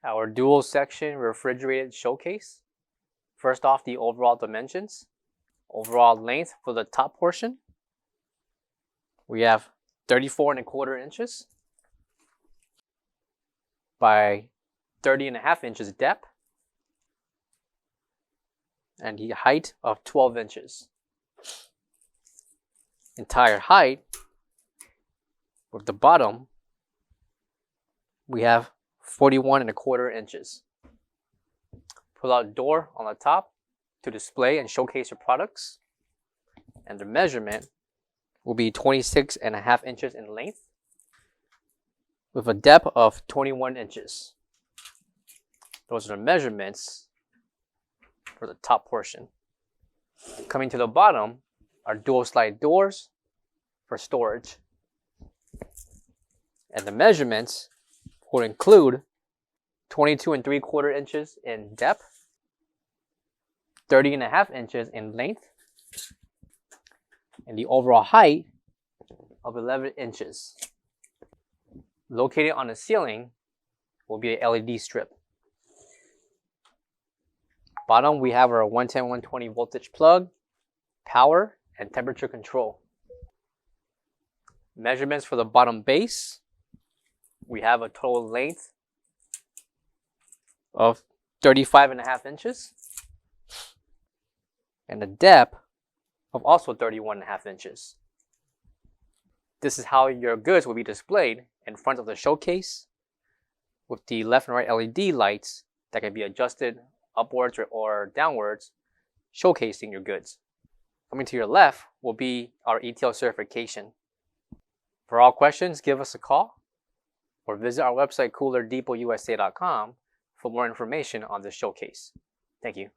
our dual section refrigerated showcase. First off, the overall dimensions. Overall length for the top portion, we have 34.25 inches by 30.5 inches depth, and the height of 12 inches. Entire height with the bottom, we have 41.25 inches. Pull out door on the top to display and showcase your products, and the measurement will be 26.5 inches in length with a depth of 21 inches. Those are the measurements for the top portion. Coming to the bottom are dual slide doors for storage, and the measurements will include 22.75 inches in depth, 30.5 inches in length, and the overall height of 11 inches. Located on the ceiling will be an LED strip. Bottom, we have our 110/120 voltage plug, power, and temperature control. Measurements for the bottom base, we have a total length of 35.5 inches and a depth of also 31.5 inches. This is how your goods will be displayed in front of the showcase with the left and right LED lights that can be adjusted upwards or downwards, showcasing your goods. Coming to your left will be our ETL certification. For all questions, give us a call or visit our website coolerdepotUSA.com for more information on this showcase. Thank you.